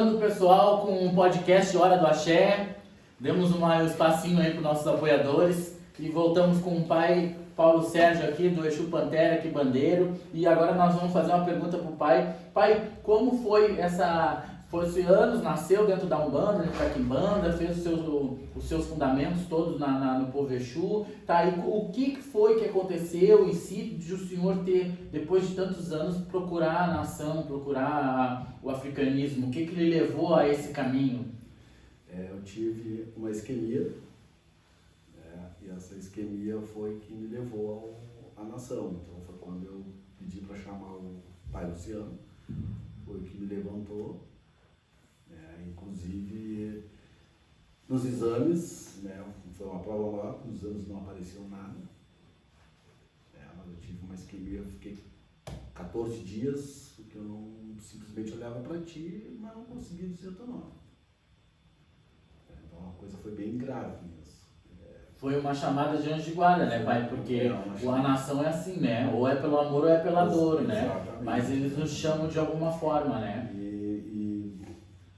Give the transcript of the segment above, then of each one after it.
Voltando, pessoal, com o podcast Hora do Axé. Demos um espacinho aí para os nossos apoiadores e voltamos com o pai Paulo Sérgio aqui do Exu Pantera, aqui bandeiro. E agora nós vamos fazer uma pergunta para o pai. Pai, como foi essa... Foi anos, nasceu dentro da Umbanda, dentro da Quimbanda, fez os seus fundamentos todos no povo Exu. Tá, e o que foi que aconteceu em si de o senhor ter, depois de tantos anos, procurar a nação, procurar o africanismo? O que lhe levou a esse caminho? Eu tive uma isquemia, e essa isquemia foi que me levou à nação. Então foi quando eu pedi para chamar o pai Luciano, foi que me levantou. Inclusive nos exames, foi uma prova lá, nos exames não apareceu nada. Mas eu tive uma isquemia, eu fiquei 14 dias, porque eu não simplesmente olhava para ti, mas não conseguia dizer o teu nome. Então a coisa foi bem grave mesmo. Foi uma chamada de anjo de guarda, né, pai? Porque a nação é assim, né? Ou é pelo amor ou é pela dor, né? Exatamente. Mas eles nos chamam de alguma forma, né?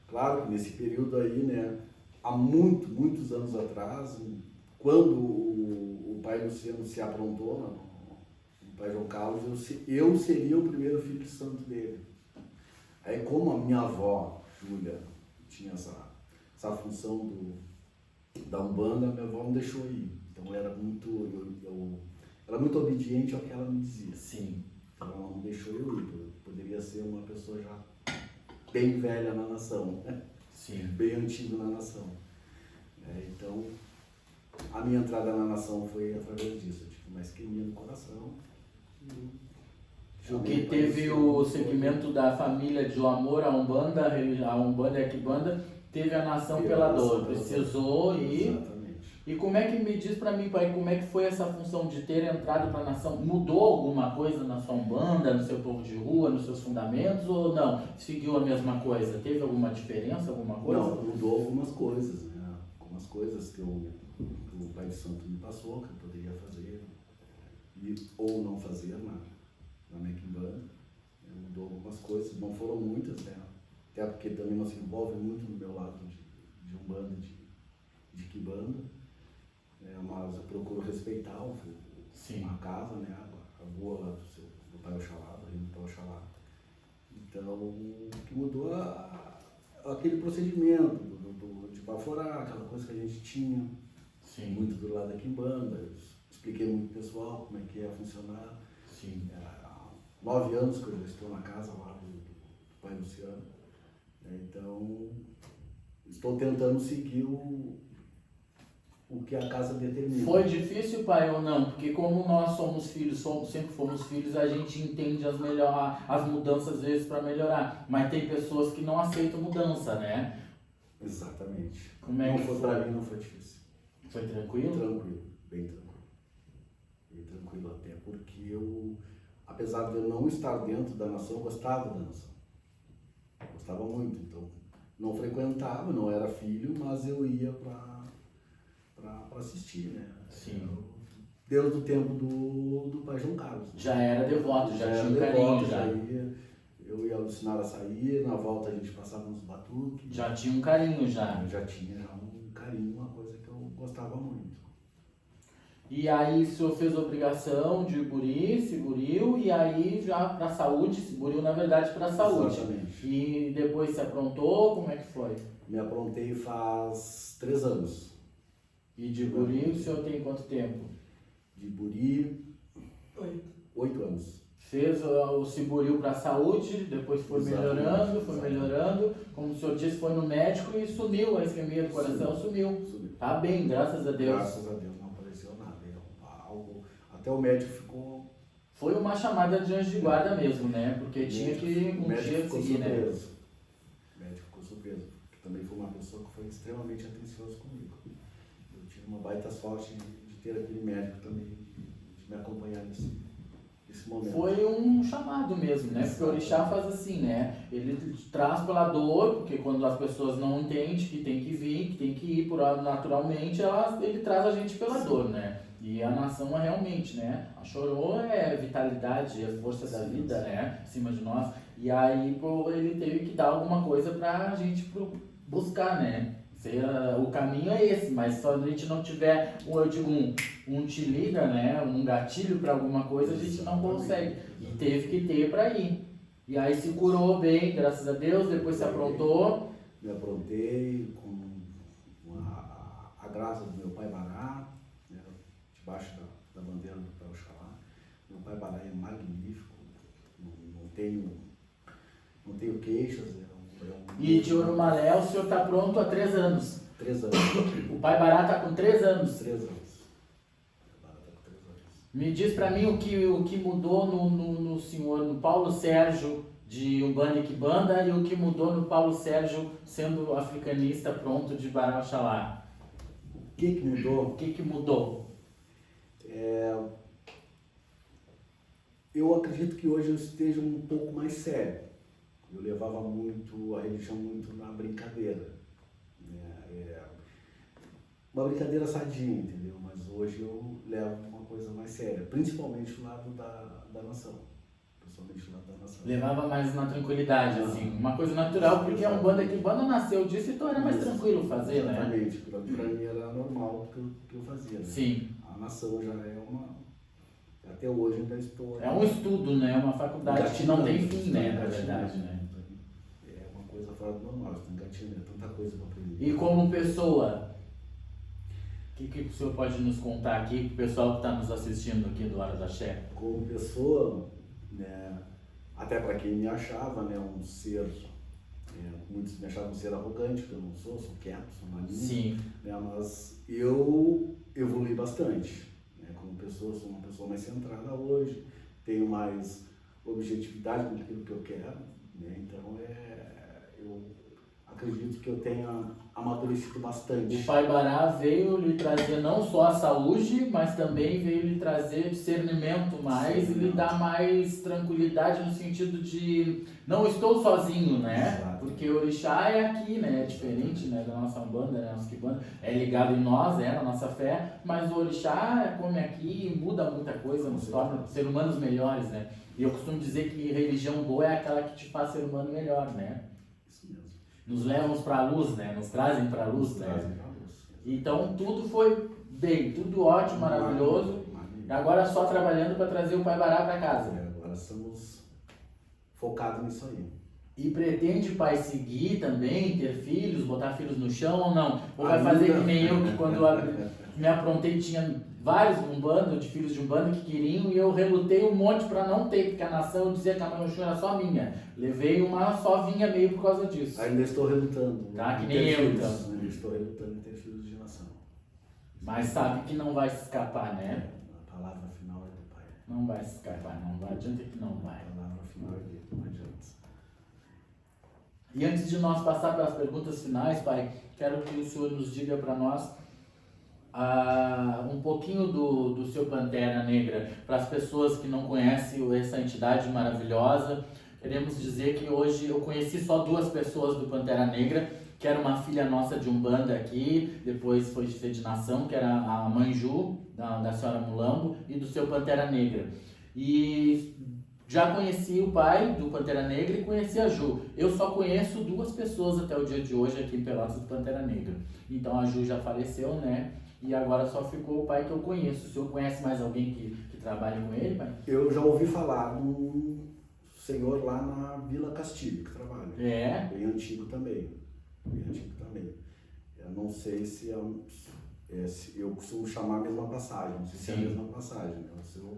Claro que nesse período aí, há muitos anos atrás, quando o pai Luciano se aprontou, o pai João Carlos, eu seria o primeiro filho de santo dele. Aí como a minha avó, Júlia, tinha essa função da Umbanda, minha avó não deixou ir. Então eu era muito obediente ao que ela me dizia. Sim. Então ela não deixou eu ir, eu poderia ser uma pessoa já bem velha na nação, Sim. Bem antigo na nação. Então, a minha entrada na nação foi através disso. Eu tive uma isquemia no coração. O que teve o segmento da família de amor à Umbanda, a Umbanda e a Quimbanda, teve a nação pela dor. Precisou ir. Exatamente. E como é que me diz pra mim, pai, como é que foi essa função de ter entrado para a nação? Mudou alguma coisa na sua Umbanda, no seu povo de rua, nos seus fundamentos ou não? Seguiu a mesma coisa? Teve alguma diferença, alguma coisa? Não, mudou algumas coisas, Algumas coisas que o Pai de Santo me passou, que eu poderia fazer ou não fazer na minha Quimbanda. Mudou algumas coisas, não foram muitas, Até porque também não se envolve muito no meu lado de Umbanda de Quimbanda. Mas eu procuro respeitar a casa, a rua lá do Pai Oxalá, do reino do Pai Oxalá. Então, o que mudou aquele procedimento de baforar, aquela coisa que a gente tinha, muito do lado da Quimbanda. Eu expliquei muito pro pessoal como é que ia funcionar. Sim. Há 9 anos que eu já estou na casa lá do Pai Luciano. Então, estou tentando seguir o que a casa determina. Foi difícil, pai, ou não? Porque como nós somos filhos, sempre fomos filhos, a gente entende as mudanças às vezes para melhorar. Mas tem pessoas que não aceitam mudança, né? Exatamente. Como é que foi? Para mim não foi difícil. Foi tranquilo? Tranquilo, bem tranquilo. Bem tranquilo até porque apesar de eu não estar dentro da nação, eu gostava da nação. Gostava muito, então não frequentava, não era filho, mas eu ia para assistir, Sim. Desde o tempo do pai João Carlos. Já era devoto, já tinha um carinho. Eu ia alucinar a sair, na volta a gente passava nos batuques. Já tinha um carinho, já. Já tinha um carinho, uma coisa que eu gostava muito. E aí o senhor fez a obrigação de burir, se buriu, e aí já para a saúde, se buriu na verdade para a saúde. Exatamente. E depois se aprontou, como é que foi? Me aprontei faz 3 anos. E de buri o senhor tem quanto tempo? De buri, 8 anos. Fez o Ciburiu para a saúde, depois foi melhorando, como o senhor disse, foi no médico e sumiu a isquemia do coração, sumiu. Tá bem, graças a Deus. Graças a Deus não apareceu nada. Até o médico ficou... Foi uma chamada de anjo de guarda mesmo, né? Porque tinha que um dia seguir, né? O médico ficou surpreso, porque também foi uma pessoa que foi extremamente atencioso comigo. Eu tive uma baita sorte de ter aquele médico também, de me acompanhar nesse momento. Foi um chamado mesmo, né? Porque o orixá faz assim, né? Ele traz pela dor, porque quando as pessoas não entendem que tem que vir, que tem que ir naturalmente, ele traz a gente pela dor, né? E a nação realmente, né? A Chorô é vitalidade, é força da vida, né? Em cima de nós. E aí, pô, ele teve que dar alguma coisa pra gente buscar, né? O caminho é esse, mas se a gente não tiver, eu digo, um te liga, né? Um gatilho pra alguma coisa, a gente não consegue. E teve que ter pra ir. E aí se curou bem, graças a Deus, depois se aprontou. Me aprontei com a graça do meu pai Bará, né, debaixo da bandeira do Pai Oxalá. Meu pai Bará é magnífico, não tenho queixas. E de Orumalé, o senhor está pronto há 3 anos. 3 anos. O pai Bará está com 3 anos. 3 anos. O Bará está com 3 anos. Me diz para mim o que mudou no senhor, no Paulo Sérgio de Umbanda e Quimbanda, e o que mudou no Paulo Sérgio sendo africanista pronto de Bará Oxalá. O que mudou? O que mudou? Eu acredito que hoje eu esteja um pouco mais sério. Eu levava muito a religião muito na brincadeira. Uma brincadeira sadia, entendeu? Mas hoje eu levo uma coisa mais séria, principalmente do lado da nação. Principalmente do lado da nação. Levava mais na tranquilidade, assim, uma coisa natural, porque a Umbanda e Quimbanda nasceu disso, então era mais tranquilo fazer, né? Exatamente, pra mim era normal que eu fazia. Né? Sim. A nação já é uma... Até hoje ainda estou... É um estudo, né? Uma faculdade que não tem fim, né? Na verdade, né? É uma coisa fora do normal, você tem gatilho, é tanta coisa para aprender. E como pessoa, o que o senhor pode nos contar aqui, o pessoal que está nos assistindo aqui do Hora da Axé? Como pessoa, né, até para quem me achava, né, um ser, muitos me achavam um ser arrogante, que eu não sou quieto, sou maninho. Sim. Né, mas eu evolui bastante. Como pessoa, sou uma pessoa mais centrada hoje, tenho mais objetividade naquilo que eu quero, né? Então eu acredito que eu tenha amadurecido bastante. O Pai Bará veio lhe trazer não só a saúde, mas também veio lhe trazer discernimento mais, e lhe dar mais tranquilidade no sentido de não estou sozinho, né? Exato. Porque o Orixá é aqui, né? É diferente, né, da nossa Umbanda, da nossa Quimbanda, é ligado em nós, na nossa fé, mas o Orixá come aqui e muda muita coisa, nos torna ser humanos melhores, né? E eu costumo dizer que religião boa é aquela que te faz ser humano melhor, né? Isso mesmo. Nos levam para a luz, né? Nos trazem para a luz, né? Então tudo foi bem, tudo ótimo, maravilhoso. E agora só trabalhando para trazer o Pai Bará para casa. Agora estamos focados nisso aí. E pretende, pai, seguir também, ter filhos, botar filhos no chão ou não? Ou vai fazer que nem eu, que quando eu me aprontei tinha vários Umbanda, de filhos de Umbanda que queriam, e eu relutei um monte para não ter, porque a nação dizia que a mãe Oxum era só minha. Levei uma só vinha meio por causa disso. Ainda estou relutando. Tá, que nem eu, então. Ainda estou relutando em ter filhos de nação. Mas sabe que não vai se escapar, né? A palavra final é do Pai. Não vai se escapar, não vai, adianta que não vai. A palavra final é dele, não adianta. E antes de nós passar para as perguntas finais, pai, quero que o senhor nos diga para nós um pouquinho do seu Pantera Negra, para as pessoas que não conhecem essa entidade maravilhosa. Queremos dizer que hoje eu conheci só 2 pessoas do Pantera Negra, que era uma filha nossa de Umbanda aqui, depois foi de nação, que era a mãe Ju, da senhora Mulambo, e do seu Pantera Negra. E já conheci o pai do Pantera Negra e conheci a Ju. Eu só conheço 2 pessoas até o dia de hoje aqui em Pelotas do Pantera Negra. Então a Ju já faleceu, né? E agora só ficou o pai que eu conheço. O senhor conhece mais alguém que trabalha com ele, pai? Eu já ouvi falar do senhor lá na Vila Castilho, que trabalha. É? Bem antigo também. Bem antigo também. Eu não sei se eu costumo chamar a mesma passagem, não sei se é a mesma passagem. Né?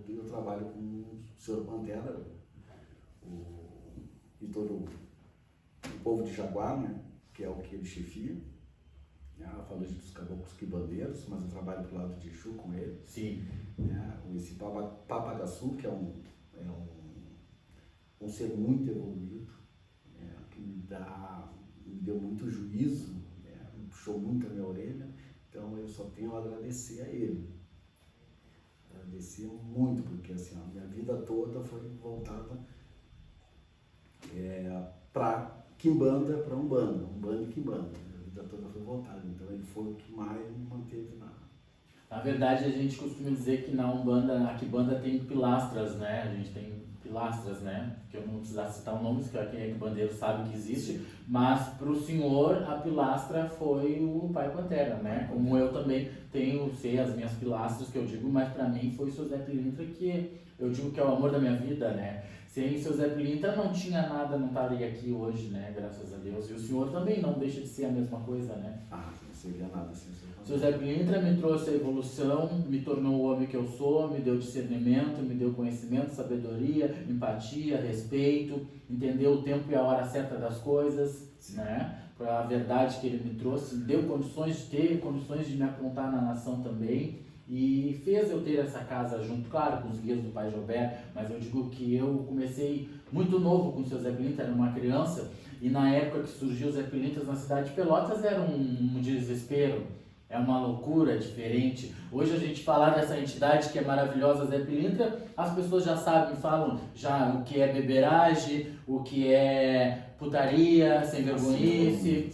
Eu trabalho com o senhor Pantera e todo o povo de Jaguar, né? Que é o que ele chefia. Ela falou dos caboclos quibandeiros, mas eu trabalho do lado de Exu com ele. Sim. Esse Papagaçu, que é um ser muito evoluído, que me deu muito juízo, me puxou muito a minha orelha. Então eu só tenho a agradecer a ele. Agradecer muito, porque assim, a minha vida toda foi voltada para Quimbanda, para Umbanda e Quimbanda. A vida toda foi voltada. Então ele foi o que mais me manteve na... Na verdade, a gente costuma dizer que na Umbanda, na Quimbanda tem pilastras, né? A gente tem pilastras, né? Que eu não vou precisar citar o nome, porque quem é quibandeiro sabe que existe. Mas para o senhor, a pilastra foi o Pai Pantera, né? Como eu também tenho, sei as minhas pilastras que eu digo, mas para mim foi o seu Zé Pilintra que eu digo que é o amor da minha vida, né? Sem o seu Zé Pilintra não tinha nada, não estaria aqui hoje, né? Graças a Deus. E o senhor também não deixa de ser a mesma coisa, né? Ah, não seria nada sem ser O seu Zé Pilintra me trouxe a evolução, me tornou o homem que eu sou, me deu discernimento, me deu conhecimento, sabedoria, empatia, respeito, entendeu o tempo e a hora certa das coisas, né? Para a verdade que ele me trouxe, me deu condições de ter, condições de me aprontar na nação também. E fez eu ter essa casa junto, claro, com os guias do Pai Gilberto, mas eu digo que eu comecei muito novo com o seu Zé Pilintra, era uma criança, e na época que surgiu os Zé Pilintras na cidade de Pelotas era um desespero, é uma loucura diferente. Hoje a gente falar dessa entidade que é maravilhosa, Zé Pilintra, as pessoas já sabem, falam já o que é beberagem, o que é putaria, sem vergonhice,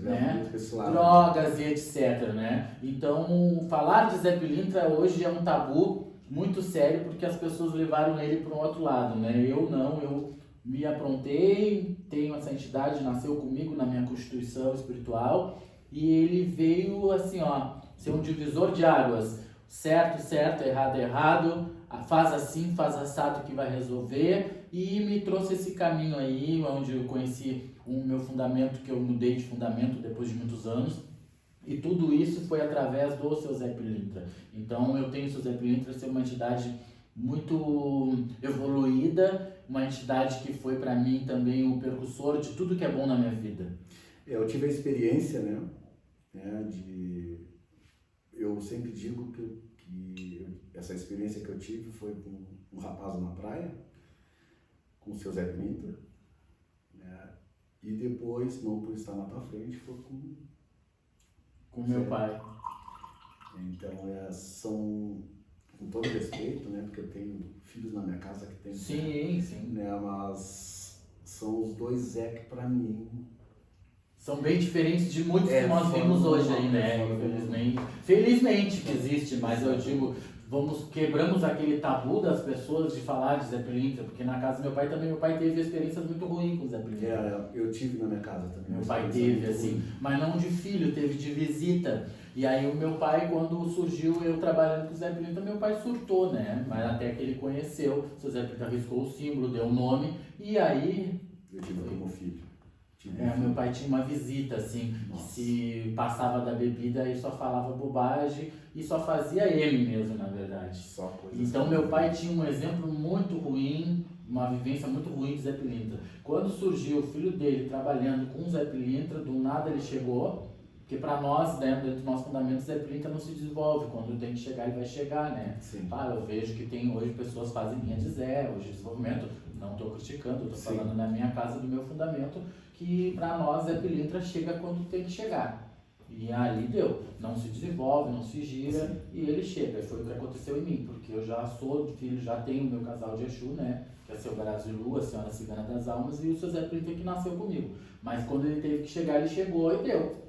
né? Drogas e etc, né? Então, falar de Zé Pilintra hoje é um tabu muito sério porque as pessoas levaram ele para um outro lado, né? Eu não, eu me aprontei, tenho essa entidade, nasceu comigo na minha constituição espiritual e ele veio assim, ó, ser um divisor de águas, certo, certo, errado, errado, faz assim, faz assado que vai resolver, e me trouxe esse caminho aí, onde eu conheci o meu fundamento, que eu mudei de fundamento depois de muitos anos, e tudo isso foi através do seu Zé Pilintra. Então eu tenho o seu Zé Pilintra ser uma entidade muito evoluída, uma entidade que foi para mim também o precursor de tudo que é bom na minha vida. Eu tive a experiência, né, eu sempre digo essa experiência que eu tive foi com um rapaz na praia, com o seu Zé Pilintra, né, e depois, não por estar na tua frente, foi com meu pai. Então, são, com todo respeito, né, porque eu tenho filhos na minha casa que tem... Sim, sim. Né, mas são os dois Zé que para mim... São bem diferentes de muitos que nós vimos hoje aí, né? Infelizmente. Felizmente que existe, mas eu digo, quebramos aquele tabu das pessoas de falar de Zé Pilintra, porque na casa do meu pai também, meu pai teve experiências muito ruins com o Zé Pilintra. Eu tive na minha casa também. Meu pai teve, assim, mas não de filho, teve de visita. E aí o meu pai, quando surgiu eu trabalhando com o Zé Pilintra, meu pai surtou, né? Mas até que ele conheceu, o Zé Pilintra riscou o símbolo, deu o nome, e aí... Eu tive como filho. Meu pai tinha uma visita, assim, que se passava da bebida e só falava bobagem e só fazia M mesmo, na verdade. Então meu pai tinha um exemplo muito ruim, uma vivência muito ruim de Zé Pilintra. Quando surgiu o filho dele trabalhando com o Zé Pilintra, do nada ele chegou, porque para nós, né, dentro dos nossos fundamentos, Zé Pilintra não se desenvolve, quando tem que chegar ele vai chegar, né? Sim. Eu vejo que tem hoje pessoas que fazem linha de Zé, hoje desenvolvimento, não estou criticando, estou falando na minha casa do meu fundamento, que para nós Zé Pilintra chega quando tem que chegar. E ali deu, não se desenvolve, não se gira, e ele chega. E foi o que aconteceu em mim, porque eu já sou filho, já tenho o meu casal de Exu, né? Que é seu Brazilu, a Senhora Cigana das Almas, e o seu Zé Pilintra que nasceu comigo. Mas quando ele teve que chegar, ele chegou e deu.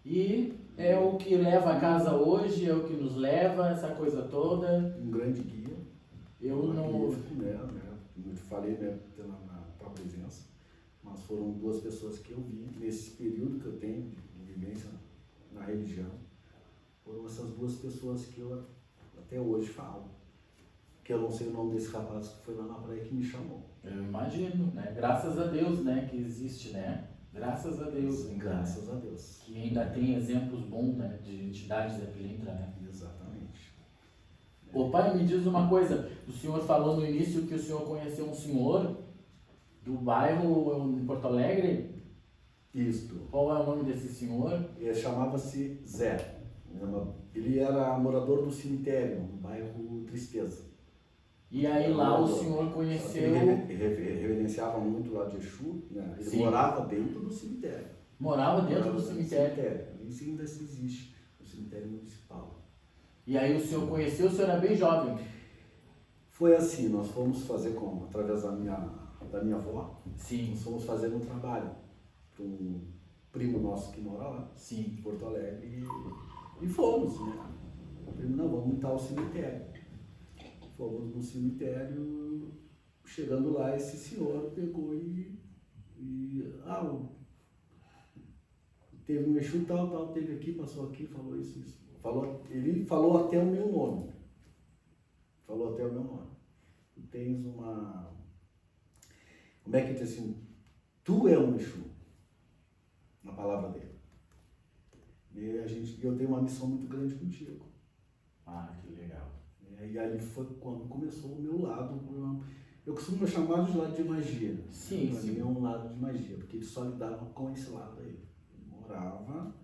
E é o que leva a casa hoje, é o que nos leva, essa coisa toda. Um grande guia. Eu não... Como eu te falei, né, na tua presença. Mas foram duas pessoas que eu vi nesse período que eu tenho de vivência na religião. Foram essas duas pessoas que eu até hoje falo. Que eu não sei o nome desse rapaz que foi lá na praia que me chamou. Eu imagino, né? Graças a Deus, né, que existe, né? Graças a Deus. Sim, graças a Deus. Que ainda tem exemplos bons, né, de entidades Zé Pilintra, né? Exatamente. Ô pai, me diz uma coisa. O senhor falou no início que o senhor conheceu um senhor do bairro em Porto Alegre? Isto. Qual é o nome desse senhor? Ele chamava-se Zé. Ele era morador do cemitério, no bairro Tristeza. E aí lá o senhor conheceu... Ele reverenciava muito lá de Exu, né? Ele morava dentro do cemitério. Morava dentro do cemitério? Isso ainda existe, no cemitério municipal. E aí o senhor conheceu, o senhor era bem jovem? Foi assim, nós fomos fazer através da minha avó. Sim. Nós fomos fazer um trabalho para um primo nosso que mora lá, sim, em Porto Alegre, E fomos, né? Não, vamos montar o cemitério. Fomos no cemitério, chegando lá, esse senhor pegou teve um Exu tal, teve aqui, passou aqui, falou isso. Ele falou até o meu nome. Tu tens uma... Como é que diz assim? Tu é um Exu, na palavra dele. E eu tenho uma missão muito grande contigo. Ah, que legal. E ali foi quando começou o meu lado. Eu costumo chamar de lado de magia. Sim, Para sim. mim é um lado de magia, porque ele só lidava com esse lado aí. Ele morava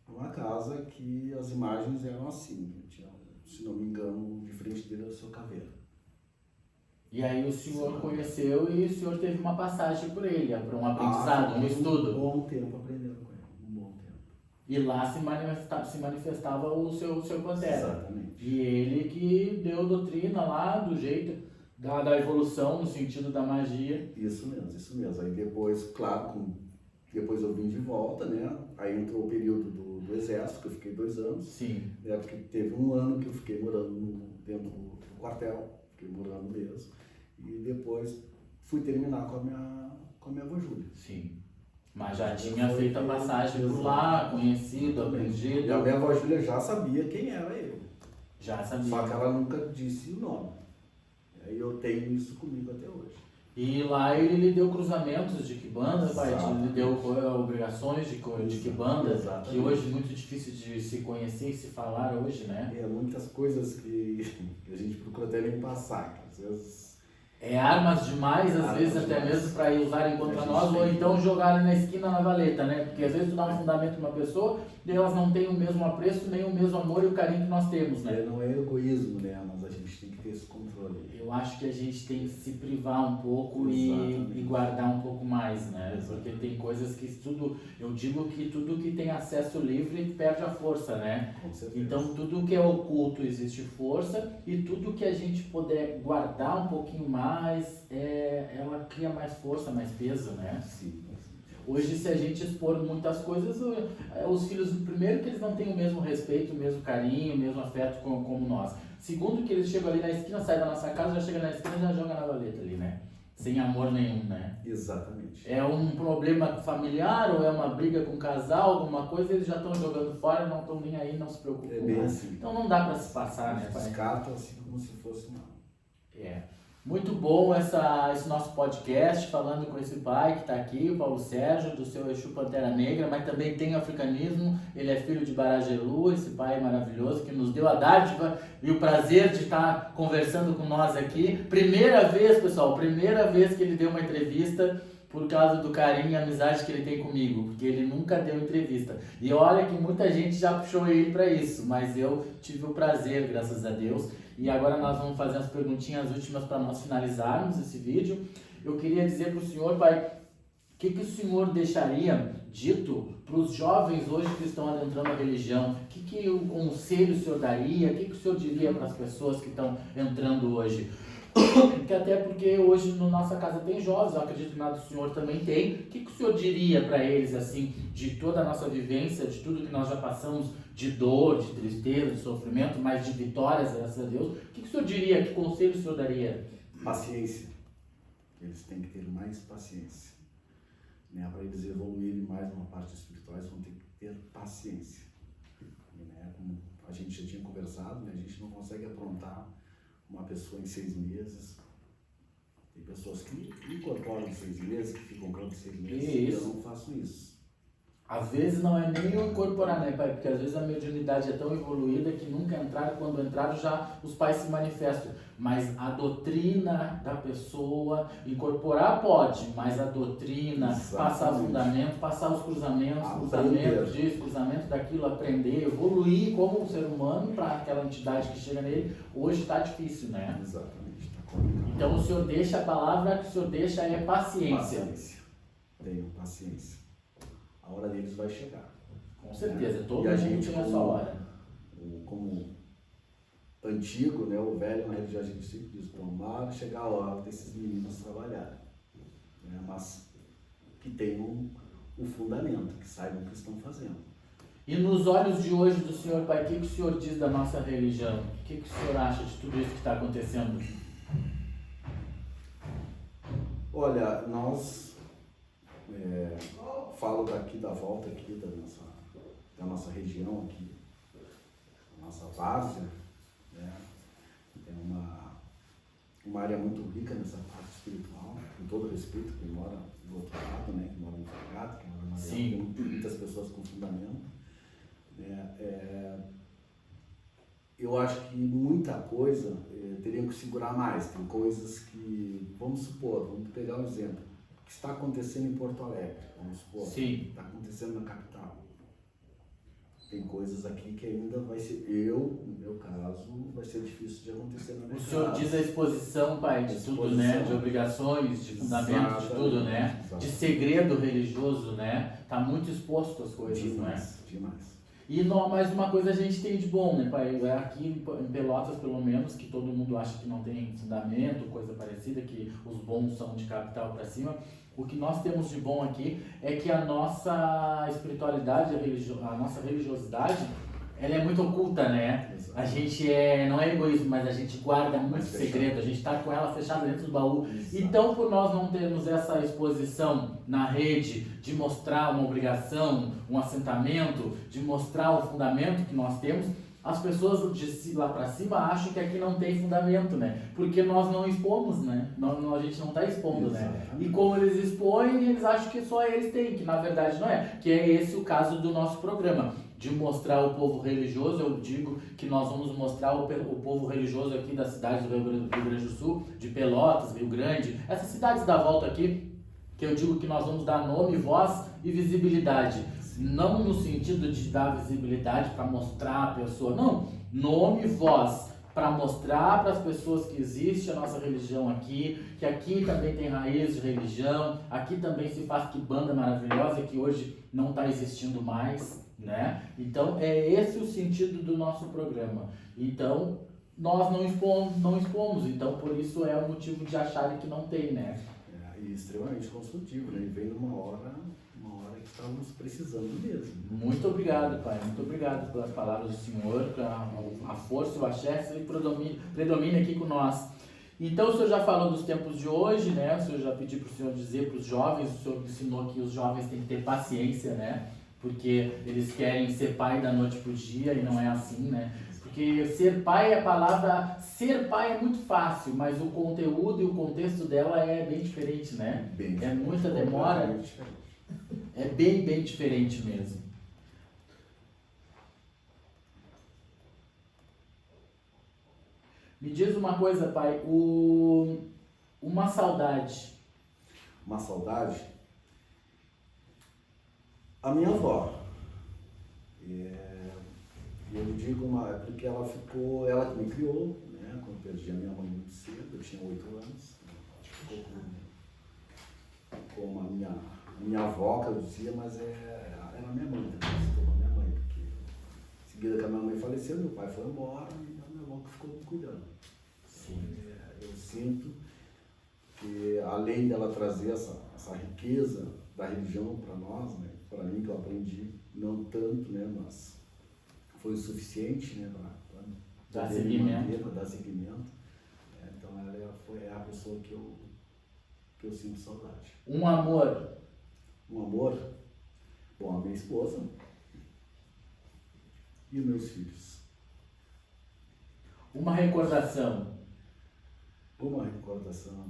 numa casa que as imagens eram assim. Tinha, se não me engano, de frente dele era o seu caveira. E aí o senhor conheceu e o senhor teve uma passagem por ele, para um aprendizado, um estudo. Um bom tempo aprendendo com ele, um bom tempo. E lá se manifestava o seu Pantera. Exatamente. E ele que deu doutrina lá, do jeito da evolução, no sentido da magia. Isso mesmo. Aí depois, claro, depois eu vim de volta, né? Aí entrou o período do exército, que eu fiquei 2 anos. Sim. Né? Porque teve 1 ano que eu fiquei morando dentro do quartel, fiquei morando mesmo. E depois fui terminar com a minha avó Júlia. Sim. Mas já tinha feito a passagem por lá, conhecido, aprendido. E a minha avó Júlia já sabia quem era ele. Já sabia. Só que ela nunca disse o nome. Aí eu tenho isso comigo até hoje. E lá ele lhe deu cruzamentos de quibandas, pai, Exato. ele lhe deu obrigações de quibandas, Exatamente. que hoje é muito difícil de se conhecer e se falar hoje, né? Muitas coisas que a gente procura até nem passar, que às vezes... Armas demais, às vezes até demais. mesmo para usarem contra nós, ou então jogarem na esquina na valeta, né? Porque às vezes tu dá um fundamento para uma pessoa e elas não têm o mesmo apreço, nem o mesmo amor e o carinho que nós temos, né? Não é egoísmo, né? Mas a gente tem que ter esse controle. Eu acho que a gente tem que se privar um pouco e guardar um pouco mais, né? Porque tem coisas que eu digo que tudo que tem acesso livre perde a força, né? Com certeza. Então tudo que é oculto existe força e tudo que a gente puder guardar um pouquinho mais, ela cria mais força, mais peso, né? Sim. Hoje, se a gente expor muitas coisas, os filhos, primeiro que eles não têm o mesmo respeito, o mesmo carinho, o mesmo afeto como nós. Segundo que eles chegam ali na esquina, saem da nossa casa, já chega na esquina e já joga na valeta ali, né? Sem amor nenhum, né? Exatamente. É um problema familiar ou é uma briga com o casal, alguma coisa, eles já estão jogando fora, não estão nem aí, não se preocupam. É bem assim. Então não dá para se passar, né, pai? Descarta assim como se fosse uma... Muito bom esse nosso podcast, falando com esse pai que está aqui, o Paulo Sérgio, do seu Exu Pantera Negra, mas também tem o africanismo, ele é filho de Barajelu, esse pai maravilhoso que nos deu a dádiva e o prazer de estar conversando com nós aqui. Primeira vez, pessoal, primeira vez que ele deu uma entrevista por causa do carinho e amizade que ele tem comigo, porque ele nunca deu entrevista. E olha que muita gente já puxou ele para isso, mas eu tive o prazer, graças a Deus. E agora nós vamos fazer as perguntinhas últimas para nós finalizarmos esse vídeo. Eu queria dizer para o senhor, pai, o que o senhor deixaria dito para os jovens hoje que estão adentrando a religião? Que o conselho o senhor daria? O que o senhor diria para as pessoas que estão entrando hoje? Que até porque hoje na nossa casa tem jovens, eu acredito que na do senhor também tem. O que o senhor diria para eles, assim, de toda a nossa vivência, de tudo que nós já passamos, de dor, de tristeza, de sofrimento, mas de vitórias, graças a Deus? O que o senhor diria, que conselho o senhor daria? Paciência. Eles têm que ter mais paciência. Né? Para eles evoluírem mais numa parte espiritual, eles vão ter que ter paciência. Né? Como a gente já tinha conversado, né? A gente não consegue aprontar uma pessoa em 6 meses. Tem pessoas que incorporam em 6 meses, que ficam com 6 meses. Isso. Eu não faço isso. Às vezes não é nem o incorporar, né, pai? Porque às vezes a mediunidade é tão evoluída que nunca entraram, quando entraram já os pais se manifestam. Mas a doutrina da pessoa, incorporar pode, mas a doutrina, Exatamente. passar fundamento, passar os cruzamentos, cruzamento disso, cruzamento daquilo, aprender, evoluir como um ser humano para aquela entidade que chega nele, hoje está difícil, né? Exatamente, está complicado. Então o senhor deixa, a palavra que o senhor deixa é paciência. Paciência. Tenham paciência. A hora deles vai chegar. Com certeza, todo E a mundo gente, tem a sua hora. Como antigo, né, o velho, na religião, a gente sempre diz, tomara chegar a hora desses meninos trabalharem. Né, mas que tenham um fundamento, que saibam o que estão fazendo. E nos olhos de hoje do senhor, pai, o que o senhor diz da nossa religião? O que o senhor acha de tudo isso que está acontecendo? Olha, nós falo daqui da volta aqui da nossa região aqui, da nossa várzea, né? É uma área muito rica nessa parte espiritual, com todo respeito, quem mora do outro lado, né? Que mora em Fragata, que mora na Maria, tem muitas pessoas com fundamento. Eu acho que muita coisa teriam que segurar mais. Tem coisas que, vamos pegar um exemplo, o que está acontecendo em Porto Alegre, vamos supor, está acontecendo na capital. Tem coisas aqui que ainda vai ser, no meu caso, vai ser difícil de acontecer na minha casa. O senhor diz a exposição, pai, de tudo, né? De obrigações, de fundamento, de tudo, né? Exatamente. De segredo religioso, né? Tá muito exposto as coisas, demais, né? Demais. E mais uma coisa a gente tem de bom, né, pai? Aqui em Pelotas, pelo menos, que todo mundo acha que não tem fundamento, coisa parecida, que os bons são de capital para cima. O que nós temos de bom aqui é que a nossa espiritualidade, a nossa religiosidade, ela é muito oculta, né? Exato. A gente não é egoísmo, mas a gente guarda muito segredo, a gente está com ela fechada dentro do baú. Exato. Então, por nós não termos essa exposição na rede, de mostrar uma obrigação, um assentamento, de mostrar o fundamento que nós temos, as pessoas de lá para cima acham que aqui não tem fundamento, né? Porque nós não expomos, né? A gente não está expondo, exatamente, né? E como eles expõem, eles acham que só eles têm, que na verdade não é. Que é esse o caso do nosso programa, de mostrar o povo religioso. Eu digo que nós vamos mostrar o povo religioso aqui das cidades do Rio Grande do Sul, de Pelotas, Rio Grande, essas cidades da volta aqui, que eu digo que nós vamos dar nome, voz e visibilidade. Não no sentido de dar visibilidade para mostrar a pessoa, não. Nome e voz, para mostrar para as pessoas que existe a nossa religião aqui, que aqui também tem raiz de religião, aqui também se faz que banda maravilhosa que hoje não está existindo mais, né? Então é esse o sentido do nosso programa. Então nós não expomos, então por isso é o motivo de acharem que não tem, né? E extremamente construtivo, né? E vem numa hora que estamos precisando mesmo. Muito obrigado, pai. Muito obrigado pelas palavras do senhor, a força, o axé predomina aqui com nós. Então o senhor já falou dos tempos de hoje, né? O senhor já pediu para o senhor dizer para os jovens, o senhor ensinou que os jovens têm que ter paciência, né? Porque eles querem ser pai da noite pro dia e não é assim, né? Porque ser pai, ser pai é muito fácil, mas o conteúdo e o contexto dela é bem diferente, né? É muita demora. É bem diferente mesmo. Me diz uma coisa, pai, uma saudade. Uma saudade? A minha avó. Eu digo porque ela que me criou, né? Quando eu perdi a minha mãe muito cedo, eu tinha 8 anos. Ficou como a minha avó, que eu dizia, mas era minha mãe, né? Ficou com a minha mãe, porque em seguida que a minha mãe faleceu, meu pai foi embora e a minha avó que ficou me cuidando. Sim. Eu sinto que além dela trazer essa riqueza da religião para nós, né? Para mim que eu aprendi, não tanto, né? Mas foi o suficiente, né? Para dar seguimento. Então ela foi a pessoa que eu sinto saudade. Um amor. Um amor? Bom, a minha esposa e os meus filhos. Uma recordação. Uma recordação.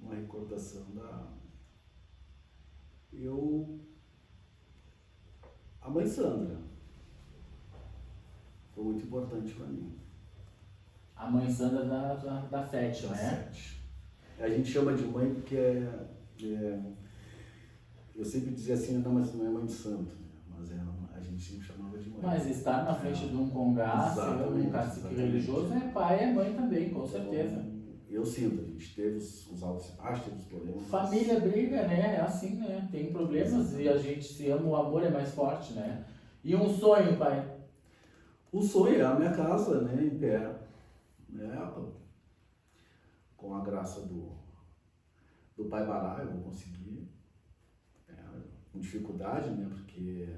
Uma recordação a mãe Sandra foi muito importante para mim. A mãe Sandra da Sete, né? A gente chama de mãe porque eu sempre dizia assim, não, mas não é mãe de santo, né? Mas a gente sempre chamava de mãe. Mas estar na frente de um congá, ser um cacique religioso, é pai e é mãe também, com certeza. Eu sinto, a gente teve os altos e baixos, teve os problemas. Família briga, né? É assim, né? Tem problemas e a gente se ama, o amor é mais forte, né? E um sonho, pai? O sonho é a minha casa, né? Em pé, né? Com a graça do Pai Bará, eu vou conseguir, com dificuldade, né? Porque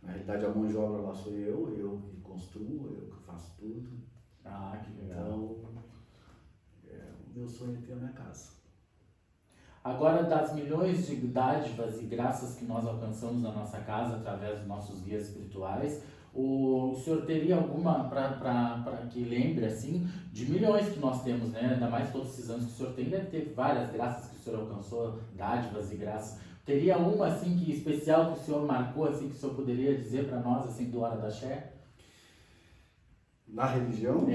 na realidade a mão de obra lá sou eu que construo, eu que faço tudo. Ah, que legal. Então, o meu sonho é ter a minha casa. Agora, das milhões de dádivas e graças que nós alcançamos na nossa casa através dos nossos guias espirituais, o senhor teria alguma para que lembre, assim, de milhões que nós temos, né? Ainda mais todos esses anos que o senhor tem, deve ter várias graças que o senhor alcançou, dádivas e graças. Teria uma, assim, que especial que o senhor marcou, assim, que o senhor poderia dizer para nós, assim, do Hora do Axé? Na religião?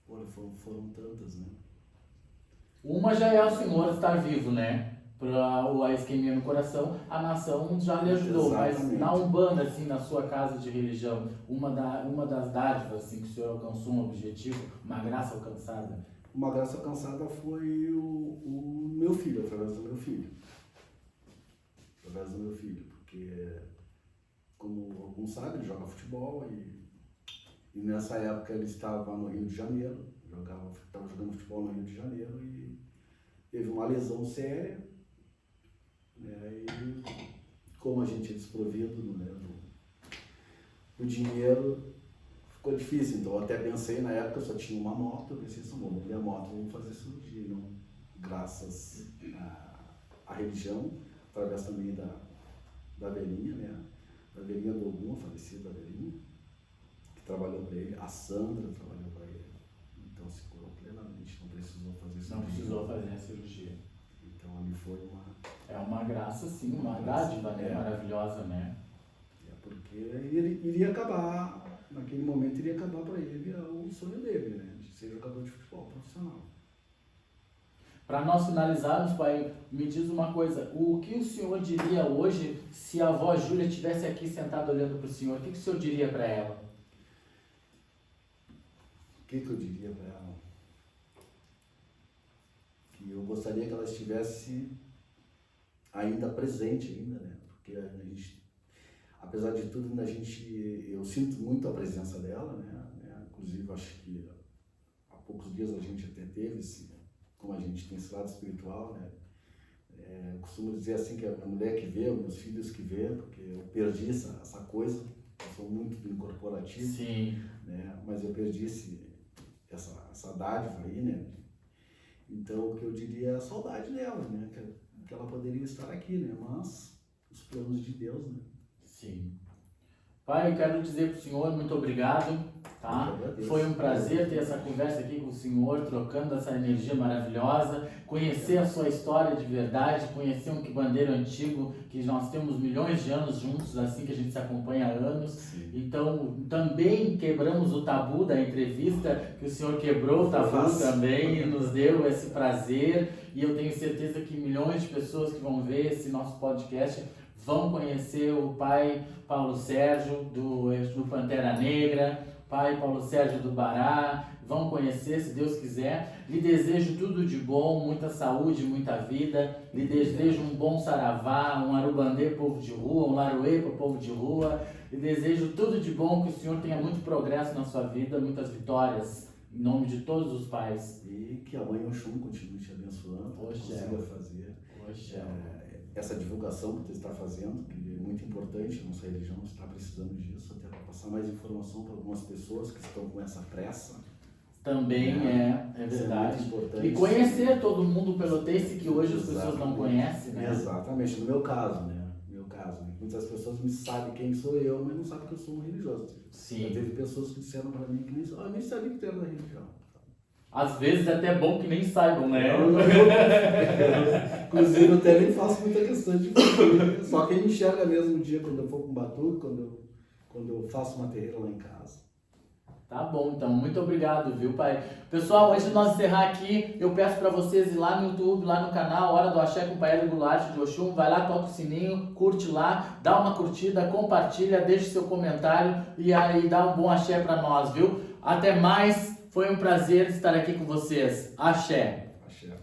Olha, foram tantas, né? Uma já é o senhor estar vivo, né? Para a isquemia no coração, a nação já lhe ajudou. Exatamente. Mas na Umbanda, assim, na sua casa de religião, uma das dádivas, assim, que o senhor alcançou um objetivo, uma graça alcançada? Uma graça alcançada foi o meu filho, através do meu filho. Através do meu filho, porque, como alguns sabem, ele joga futebol e nessa época ele estava no Rio de Janeiro, estava jogando futebol no Rio de Janeiro e teve uma lesão séria, né? E como a gente é desprovido, né, do dinheiro, ficou difícil. Então eu até pensei, na época eu só tinha uma moto, eu pensei assim, vou vender a moto, vamos fazer cirurgia. Não, graças à religião, através também da velhinha, né? Da velhinha do Ogum, a falecida velhinha, que trabalhou para ele, a Sandra trabalhou para ele. Então se curou plenamente, não precisou fazer cirurgia. Não precisou fazer a cirurgia. Então ali foi uma... É uma graça, sim, uma dádiva, né? Maravilhosa, né? Porque ele iria acabar, naquele momento iria acabar para ele o sonho dele, né? De ser jogador de futebol profissional. Para nós finalizarmos, pai, me diz uma coisa, o que o senhor diria hoje se a avó Júlia estivesse aqui sentada olhando para o senhor? O que o senhor diria para ela? O que eu diria para ela? Que eu gostaria que ela estivesse ainda presente ainda, né? Porque a gente, apesar de tudo, eu sinto muito a presença dela, né? Inclusive, acho que há poucos dias a gente até teve, como a gente tem esse lado espiritual, né? Eu costumo dizer assim que a mulher que vê, os meus filhos que vê, porque eu perdi essa coisa, eu sou muito do incorporativo, sim, né? Mas eu perdi essa dádiva aí, né? Então, o que eu diria é a saudade dela, né? Que ela poderia estar aqui, né? Mas os planos de Deus, né? sim. Pai, eu quero dizer para o senhor muito obrigado, tá? Foi um prazer ter essa conversa aqui com o senhor, trocando essa energia maravilhosa, conhecer a sua história de verdade, conhecer um quibandeiro antigo, que nós temos milhões de anos juntos, assim que a gente se acompanha há anos. Sim. Então, também quebramos o tabu da entrevista, que o senhor quebrou o tabu também e nos deu esse prazer. E eu tenho certeza que milhões de pessoas que vão ver esse nosso podcast vão conhecer o pai Paulo Sérgio do Pantera Negra, pai Paulo Sérgio do Bará, vão conhecer, se Deus quiser. Lhe desejo tudo de bom, muita saúde, muita vida. Lhe desejo um bom saravá, um arubandê povo de rua, um laroê para o povo de rua. Lhe desejo tudo de bom, que o senhor tenha muito progresso na sua vida, muitas vitórias, em nome de todos os pais. E que a mãe Oxum continue te abençoando, consiga fazer essa divulgação que você está fazendo, que é muito importante, a nossa religião está precisando disso, até para passar mais informação para algumas pessoas que estão com essa pressa. Também é verdade. E conhecer todo mundo pelotense que hoje as pessoas não conhecem, né? Exatamente, no meu caso, né? Muitas pessoas me sabem quem sou eu, mas não sabem que eu sou um religioso. Sim. Já teve pessoas que disseram para mim que nem sabia que tu era da religião. Às vezes é até bom que nem saibam, né? Inclusive eu até nem faço muita questão de fazer. Só quem me enxerga mesmo um dia quando eu for com batuque, quando eu faço uma terreira lá em casa. Tá bom, então. Muito obrigado, viu, pai? Pessoal, antes de nós encerrar aqui, eu peço para vocês ir lá no YouTube, lá no canal Hora do Axé com o Pai Hélio Goulart de Oxum. Vai lá, toca o sininho, curte lá, dá uma curtida, compartilha, deixa seu comentário e aí dá um bom axé para nós, viu? Até mais. Foi um prazer estar aqui com vocês. Axé. Axé.